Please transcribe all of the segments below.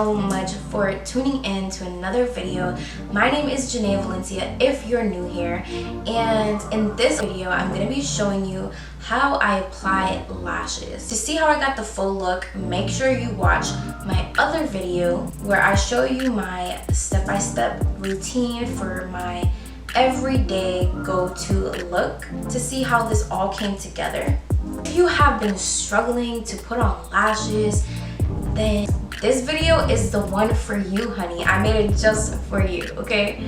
so much for tuning in to another video. My name is Janae Valencia if you're new here, and in this video I'm going to be showing you how I apply lashes. To see how I got the full look, make sure you watch my other video where I show you my step-by-step routine for my everyday go-to look to see how this all came together. If you have been struggling to put on lashes, then this video is the one for you, honey. I made it just for you, okay?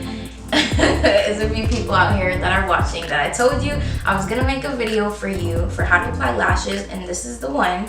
There's a few people out here that are watching that I told you I was gonna make a video for you for how to apply lashes, and this is the one.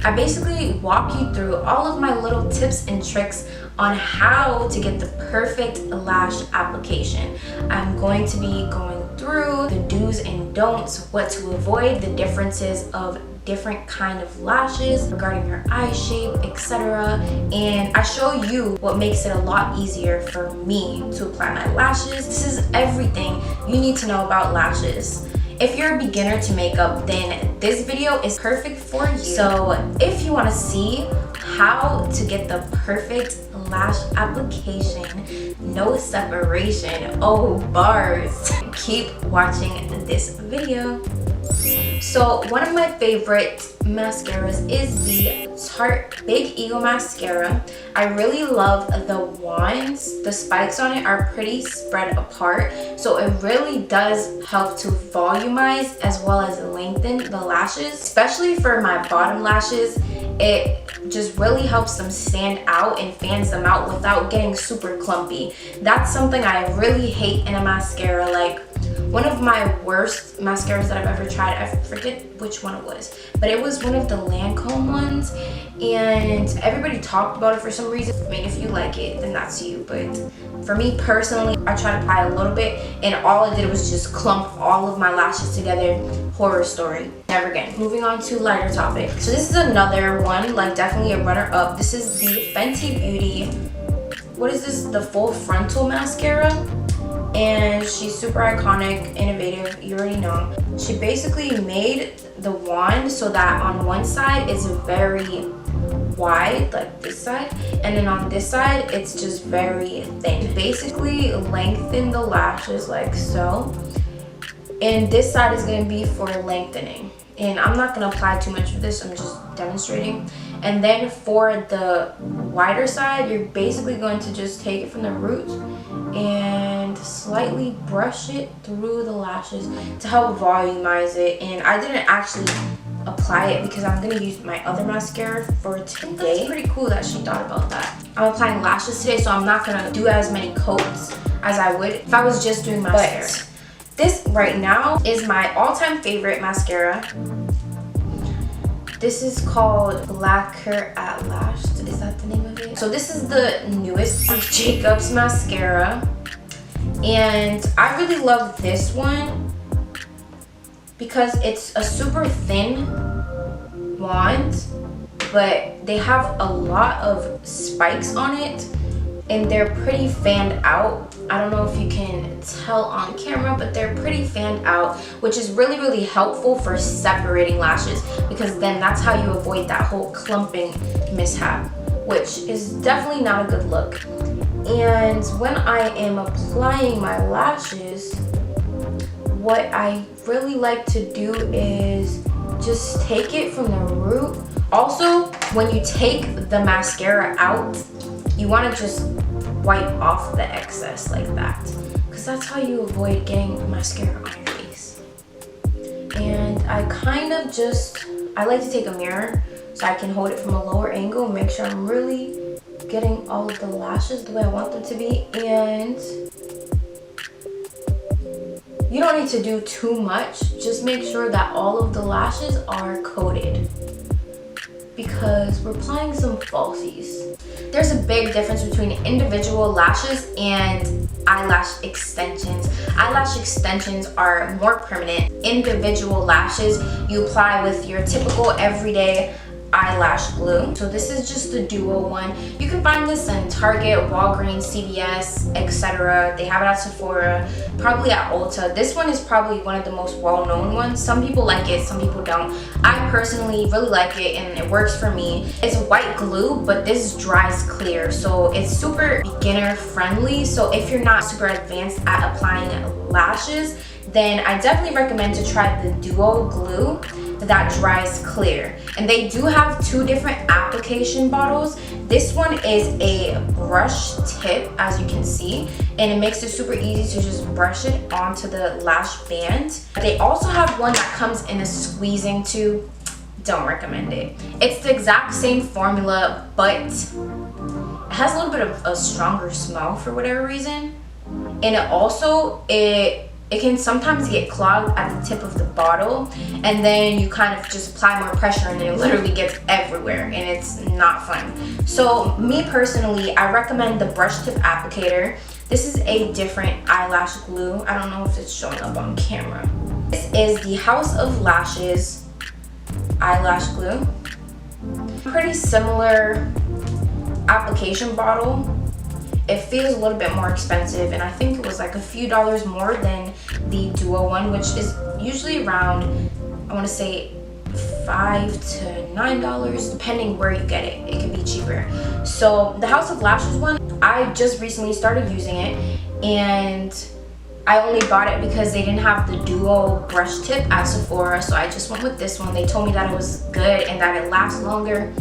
I basically walk you through all of my little tips and tricks on how to get the perfect lash application. I'm going to be going through the do's and don'ts, what to avoid, the differences of different kind of lashes regarding your eye shape, etc. And I show you what makes it a lot easier for me to apply my lashes. This is everything you need to know about lashes. If you're a beginner to makeup, then this video is perfect for you. So if you want to see how to get the perfect lash application, no separation, oh bars, keep watching this video. So one of my favorite mascaras is the Tarte Big Ego Mascara. I really love the wands. The spikes on it are pretty spread apart, so it really does help to volumize as well as lengthen the lashes. Especially for my bottom lashes, it just really helps them stand out and fans them out without getting super clumpy. That's something I really hate in a mascara. Like, one of my worst mascaras that I've ever tried, I forget which one it was, but it was one of the Lancome ones, and everybody talked about it for some reason. I mean, if you like it, then that's you, but for me personally, I tried to apply a little bit, and all it did was just clump all of my lashes together. Horror story. Never again. Moving on to lighter topic. So this is another one, like definitely a runner-up. This is the Fenty Beauty, what is this? The full frontal mascara. And she's super iconic, innovative, you already know. She basically made the wand so that on one side it's very wide, like this side, and then on this side it's just very thin. Basically lengthen the lashes like so, and this side is going to be for lengthening. And I'm not going to apply too much of this, I'm just demonstrating. And then for the wider side, you're basically going to just take it from the root and slightly brush it through the lashes to help volumize it. And I didn't actually apply it because I'm going to use my other mascara for today. It's pretty cool that she thought about that. I'm applying lashes today, so I'm not going to do as many coats as I would if I was just doing mascara. But this right now is my all-time favorite mascara. This is called Blacker at Lashed. Is that the name of it? So this is the newest Jacobs mascara. And I really love this one because it's a super thin wand, but they have a lot of spikes on it and they're pretty fanned out. I don't know if you can tell on camera, but they're pretty fanned out, which is really, really helpful for separating lashes, because then that's how you avoid that whole clumping mishap, which is definitely not a good look. And when I am applying my lashes, what I really like to do is just take it from the root. Also, when you take the mascara out, you want to just wipe off the excess like that, because that's how you avoid getting mascara on your face. And I kind of just, I like to take a mirror so I can hold it from a lower angle and make sure I'm really getting all of the lashes the way I want them to be. And you don't need to do too much, just make sure that all of the lashes are coated, because we're applying some falsies. There's a big difference between individual lashes and eyelash extensions. Eyelash extensions are more permanent. Individual lashes you apply with your typical everyday eyelash glue. So this is just the duo one. You can find this in Target, Walgreens, CVS, etc. They have it at Sephora, probably at Ulta. This one is probably one of the most well-known ones. Some people like it, some people don't. I personally really like it and it works for me. It's white glue, but this dries clear, so it's super beginner friendly. So if you're not super advanced at applying lashes, then I definitely recommend to try the duo glue that dries clear. And they do have two different application bottles. This one is a brush tip, as you can see, and it makes it super easy to just brush it onto the lash band. They also have one that comes in a squeezing tube. Don't recommend it. It's the exact same formula, but it has a little bit of a stronger smell for whatever reason. And it can sometimes get clogged at the tip of the bottle, and then you kind of just apply more pressure and it literally gets everywhere, and it's not fun. So me personally, I recommend the brush tip applicator. This is a different eyelash glue. I don't know if it's showing up on camera. This is the House of Lashes eyelash glue. Pretty similar application bottle. It feels a little bit more expensive, and I think it was like a few dollars more than the duo one, which is usually around, I want to say $5 to $9, depending where you get it. It can be cheaper. So the House of Lashes one, I just recently started using it, and I only bought it because they didn't have the duo brush tip at Sephora, so I just went with this one. They told me that it was good and that it lasts longer.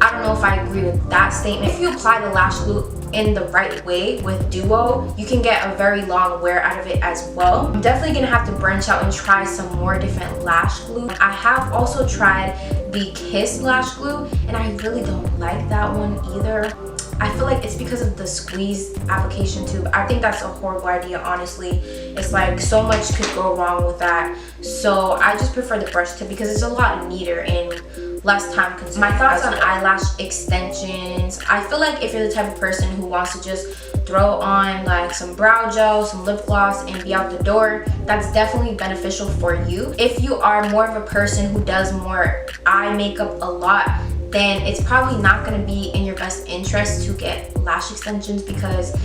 I don't know if I agree with that statement. If you apply the lash glue in the right way with duo, you can get a very long wear out of it as well. I'm definitely gonna have to branch out and try some more different lash glue. I have also tried the Kiss lash glue, and I really don't like that one either. I feel like it's because of the squeeze application tube. I think that's a horrible idea, honestly. It's like so much could go wrong with that. So I just prefer the brush tip because it's a lot neater and less time consuming. My thoughts on eyelash extensions. I feel like if you're the type of person who wants to just throw on like some brow gel, some lip gloss, and be out the door, that's definitely beneficial for you. If you are more of a person who does more eye makeup a lot, then it's probably not going to be in your best interest to get lash extensions, because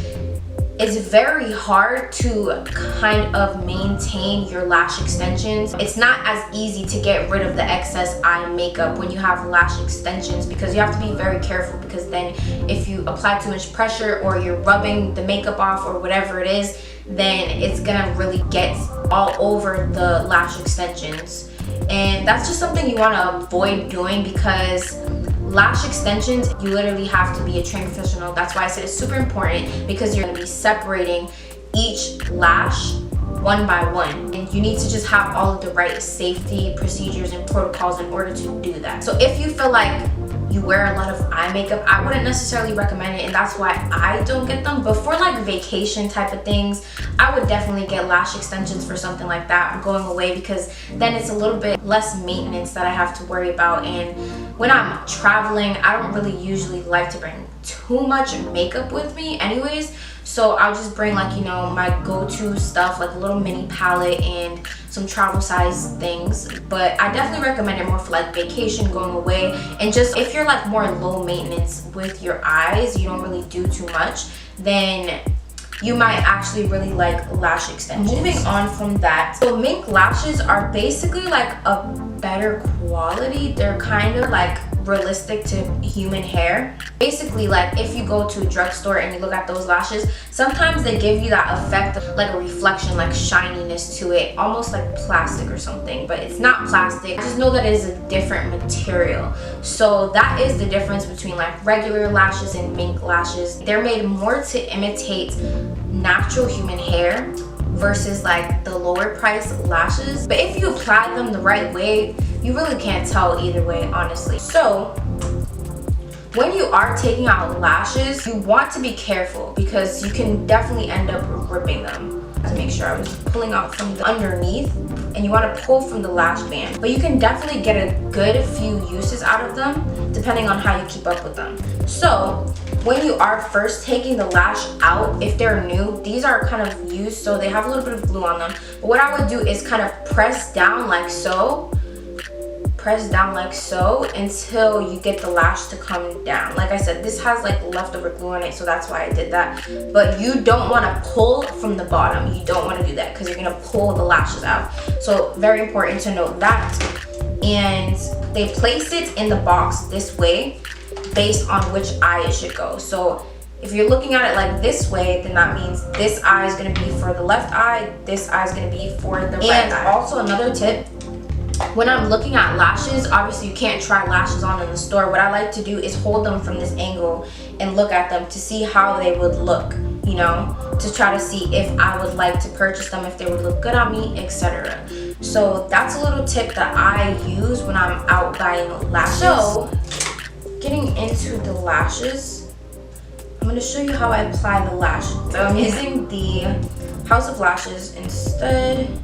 it's very hard to kind of maintain your lash extensions. It's not as easy to get rid of the excess eye makeup when you have lash extensions, because you have to be very careful, because then if you apply too much pressure or you're rubbing the makeup off or whatever it is, then it's gonna really get all over the lash extensions. And that's just something you want to avoid doing, because lash extensions, you literally have to be a trained professional. That's why I said it's super important, because you're going to be separating each lash one by one, and you need to just have all of the right safety procedures and protocols in order to do that. So if you feel like you wear a lot of eye makeup, I wouldn't necessarily recommend it, and that's why I don't get them. But for like vacation type of things, I would definitely get lash extensions for something like that. I'm going away, because then it's a little bit less maintenance that I have to worry about. And when I'm traveling, I don't really usually like to bring too much makeup with me anyways, so I'll just bring, like, you know, my go-to stuff, like a little mini palette and some travel size things. But I definitely recommend it more for like vacation, going away, and just if you're like more low maintenance with your eyes, you don't really do too much, then you might actually really like lash extensions. Moving on from that, so mink lashes are basically like a better quality. They're kind of like realistic to human hair. Basically, like if you go to a drugstore and you look at those lashes, sometimes they give you that effect of like a reflection, like shininess to it, almost like plastic or something, but it's not plastic. Just know that it is a different material. So that is the difference between like regular lashes and mink lashes. They're made more to imitate natural human hair versus like the lower price lashes. But if you apply them the right way, you really can't tell either way, honestly. So when you are taking out lashes, you want to be careful, because you can definitely end up ripping them. To make sure I was pulling out from the underneath, and you want to pull from the lash band. But you can definitely get a good few uses out of them depending on how you keep up with them. So when you are first taking the lash out, if they're new, these are kind of used, so they have a little bit of glue on them. But what I would do is kind of press down like so. press down like so until you get the lash to come down. Like I said, this has like leftover glue on it, so that's why I did that. But you don't want to pull from the bottom. You don't want to do that because you're going to pull the lashes out. So very important to note that. And they place it in the box this way based on which eye it should go. So if you're looking at it like this way, then that means this eye is going to be for the left eye, this eye is going to be for the right eye. And also another tip, when I'm looking at lashes, obviously you can't try lashes on in the store. What I like to do is hold them from this angle and look at them to see how they would look, you know, to try to see if I would like to purchase them, if they would look good on me, etc. So that's a little tip that I use when I'm out buying lashes. So getting into the lashes, I'm going to show you how I apply the lash. So I'm using the House of Lashes instead.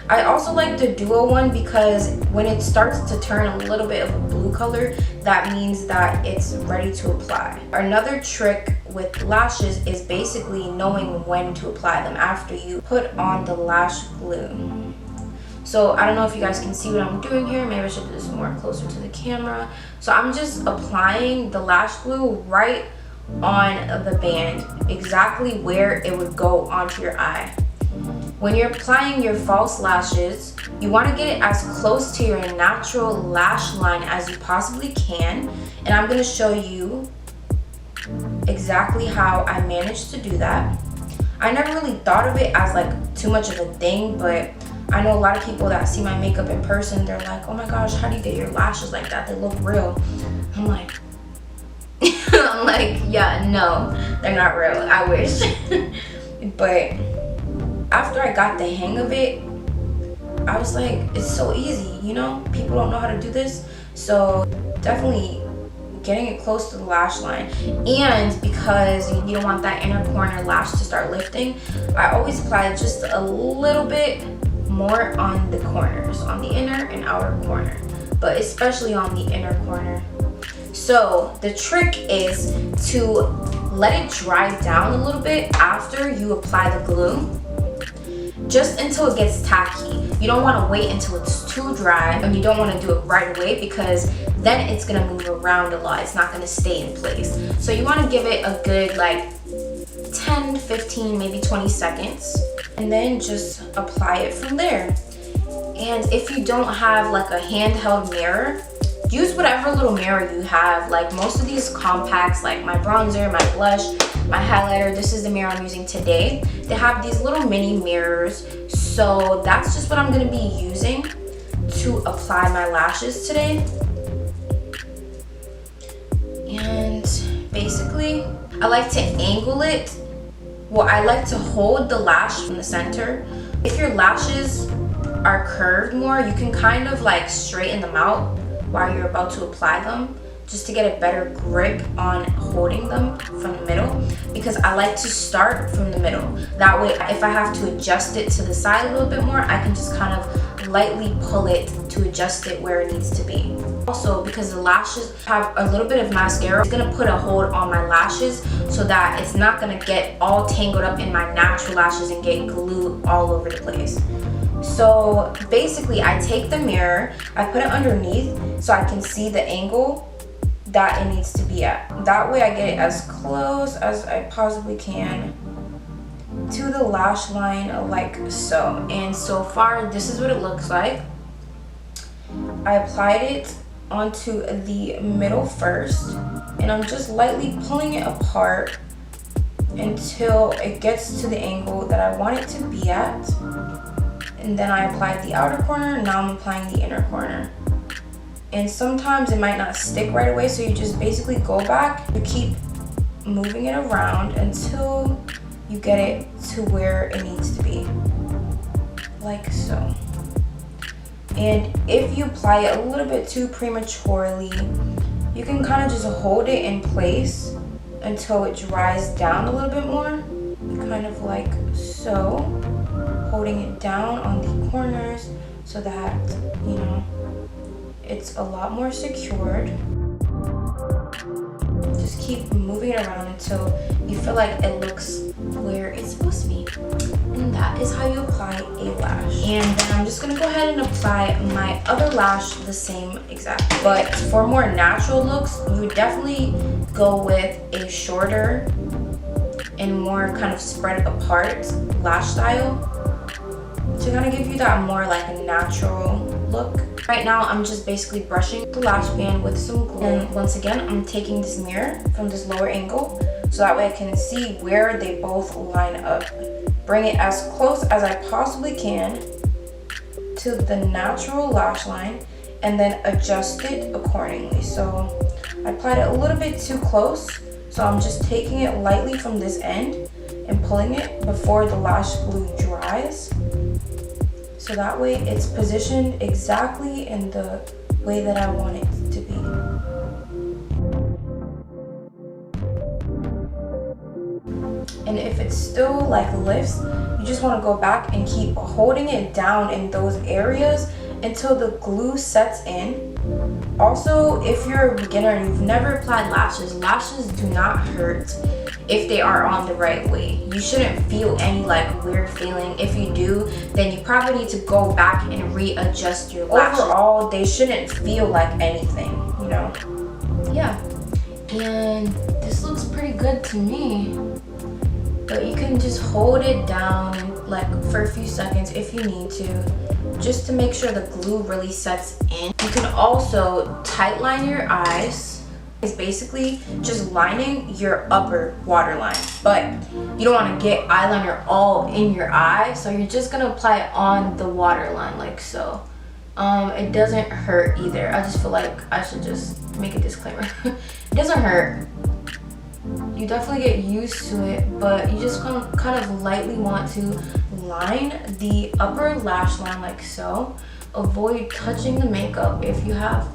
I also like the duo one because when it starts to turn a little bit of a blue color, that means that it's ready to apply. Another trick with lashes is basically knowing when to apply them after you put on the lash glue. So I don't know if you guys can see what I'm doing here. Maybe I should do this more closer to the camera. So I'm just applying the lash glue right on the band, exactly where it would go onto your eye. When you're applying your false lashes, you want to get it as close to your natural lash line as you possibly can, and I'm going to show you exactly how I managed to do that. I never really thought of it as like too much of a thing, but I know a lot of people that see my makeup in person, they're like, oh my gosh, how do you get your lashes like that? They look real. I'm like, yeah, no, they're not real. I wish. But after I got the hang of it, I was like, it's so easy, you know? People don't know how to do this. So definitely getting it close to the lash line. And because you don't want that inner corner lash to start lifting, I always apply just a little bit more on the corners, on the inner and outer corner, but especially on the inner corner. So the trick is to let it dry down a little bit after you apply the glue, just until it gets tacky. You don't want to wait until it's too dry, and you don't want to do it right away because then it's going to move around a lot. It's not going to stay in place. So you want to give it a good like 10, 15, maybe 20 seconds, and then just apply it from there. And if you don't have like a handheld mirror, use whatever little mirror you have. Like most of these compacts, like my bronzer, my blush, my highlighter, this is the mirror I'm using today. They have these little mini mirrors. So that's just what I'm going to be using to apply my lashes today. And basically, I like to angle it. Well, I like to hold the lash from the center. If your lashes are curved more, you can kind of like straighten them out while you're about to apply them, just to get a better grip on holding them from the middle, because I like to start from the middle. That way, if I have to adjust it to the side a little bit more, I can just kind of lightly pull it to adjust it where it needs to be. Also, because the lashes have a little bit of mascara, it's gonna put a hold on my lashes so that it's not gonna get all tangled up in my natural lashes and get glue all over the place. So basically, I take the mirror, I put it underneath so I can see the angle that it needs to be at. That way I get it as close as I possibly can to the lash line, like so. And so far, this is what it looks like. I applied it onto the middle first, and I'm just lightly pulling it apart until it gets to the angle that I want it to be at. And then I applied the outer corner, now I'm applying the inner corner. And sometimes it might not stick right away, so you just basically go back, you keep moving it around until you get it to where it needs to be, like so. And if you apply it a little bit too prematurely, you can kind of just hold it in place until it dries down a little bit more, kind of like so, holding it down on the corners so that, you know, it's a lot more secured. Just keep moving it around until you feel like it looks where it's supposed to be. And that is how you apply a lash. And then I'm just gonna go ahead and apply my other lash the same exact way. But for more natural looks, you would definitely go with a shorter and more kind of spread apart lash style to kind of give you that more like a natural look. Right now, I'm just basically brushing the lash band with some glue. And once again, I'm taking this mirror from this lower angle so that way I can see where they both line up. Bring it as close as I possibly can to the natural lash line and then adjust it accordingly. So I applied it a little bit too close, so I'm just taking it lightly from this end and pulling it before the lash glue dries. So that way it's positioned exactly in the way that I want it to be. And if it still like lifts, you just want to go back and keep holding it down in those areas until the glue sets in. Also, if you're a beginner and you've never applied lashes, lashes do not hurt if they are on the right way. You shouldn't feel any like weird feeling. If you do, then you probably need to go back and readjust your lashes. Overall, they shouldn't feel like anything, you know? Yeah. And this looks pretty good to me. But you can just hold it down like for a few seconds if you need to, just to make sure the glue really sets in. You can also tight line your eyes. It's basically just lining your upper waterline, but you don't want to get eyeliner all in your eye, so you're just gonna apply it on the waterline like so. It doesn't hurt either. I just feel like I should just make a disclaimer. It doesn't hurt. You definitely get used to it, but you just kind of lightly want to line the upper lash line like so. Avoid touching the makeup if you have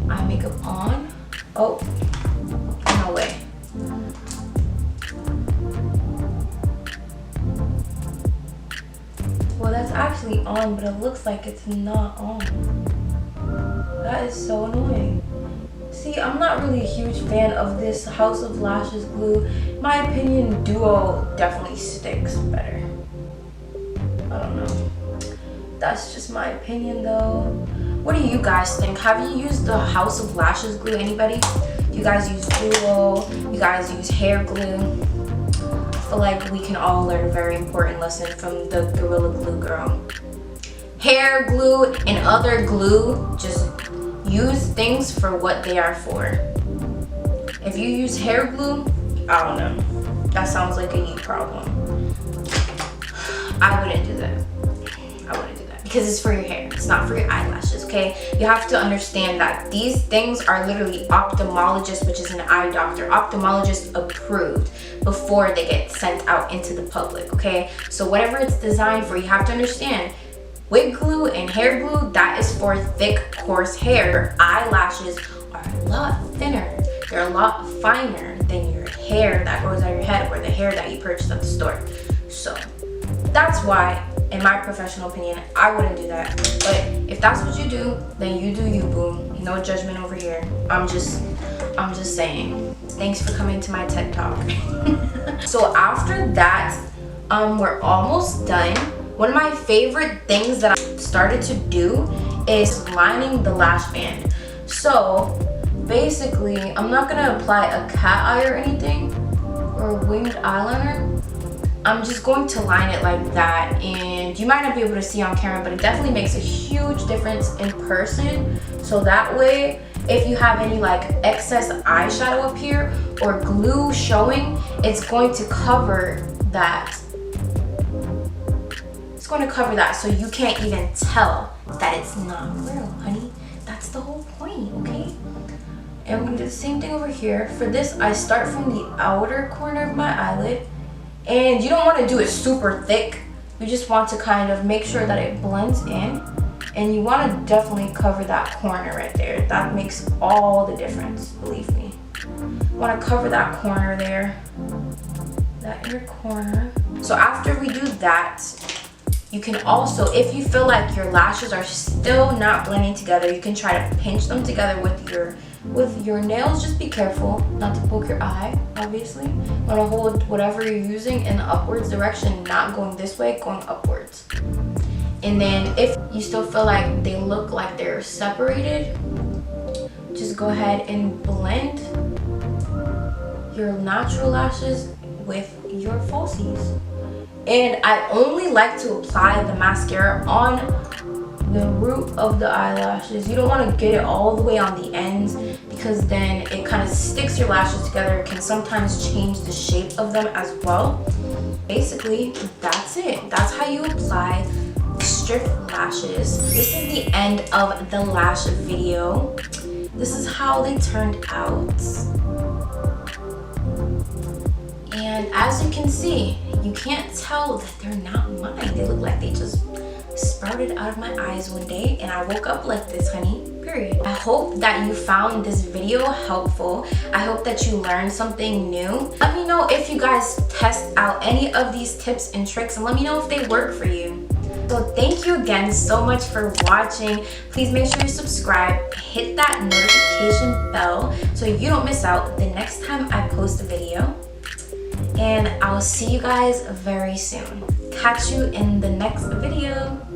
eye makeup on. Oh, no way. Well, that's actually on, but it looks like it's not on. That is so annoying. See, I'm not really a huge fan of this House of Lashes glue. In my opinion, Duo definitely sticks better. I don't know. That's just my opinion though. What do you guys think? Have you used the House of Lashes glue? Anybody? You guys use Duo? You guys use hair glue? I feel like we can all learn a very important lesson from the Gorilla Glue girl. Hair glue and other glue, just use things for what they are for. If you use hair glue, I don't know. That sounds like a you problem. I wouldn't do that. I wouldn't do that because it's for your hair. It's not for your eyelashes, okay? You have to understand that these things are literally ophthalmologist, which is an eye doctor, ophthalmologist approved before they get sent out into the public, okay? So whatever it's designed for, you have to understand. Wig glue and hair glue, that is for thick, coarse hair. Eyelashes are a lot thinner. They're a lot finer than your hair that grows out of your head or the hair that you purchase at the store. So that's why, in my professional opinion, I wouldn't do that. But if that's what you do, then you do you, boo. No judgment over here. I'm just saying. Thanks for coming to my TED Talk. So after that, we're almost done. One of my favorite things that I started to do is lining the lash band. So basically, I'm not gonna apply a cat eye or anything or winged eyeliner. I'm just going to line it like that, and you might not be able to see on camera, but it definitely makes a huge difference in person. So that way, if you have any like excess eyeshadow up here or glue showing, it's going to cover that. Going to cover that so you can't even tell that it's not real, honey. That's the whole point, okay? And I'm gonna do the same thing over here. For this, I start from the outer corner of my eyelid, and you don't want to do it super thick. You just want to kind of make sure that it blends in, and you want to definitely cover that corner right there. That makes all the difference, believe me. You want to cover that corner there, that inner corner. So after we do that, you can also, if you feel like your lashes are still not blending together, you can try to pinch them together with your With your nails, just be careful not to poke your eye, obviously. You want to hold whatever you're using in the upwards direction, not going this way, going upwards. And then if you still feel like they look like they're separated, just go ahead and blend your natural lashes with your falsies. And I only like to apply the mascara on the root of the eyelashes. You don't want to get it all the way on the ends, because then it kind of sticks your lashes together. It can sometimes change the shape of them as well. Basically, that's it. That's how you apply strip lashes. This is the end of the lash video. This is how they turned out. And as you can see, you can't tell that they're not mine. They look like they just sprouted out of my eyes one day and I woke up like this, honey, period. I hope that you found this video helpful. I hope that you learned something new. Let me know if you guys test out any of these tips and tricks, and let me know if they work for you. So thank you again so much for watching. Please make sure you subscribe, hit that notification bell so you don't miss out the next time I post a video. And I'll see you guys very soon. Catch you in the next video.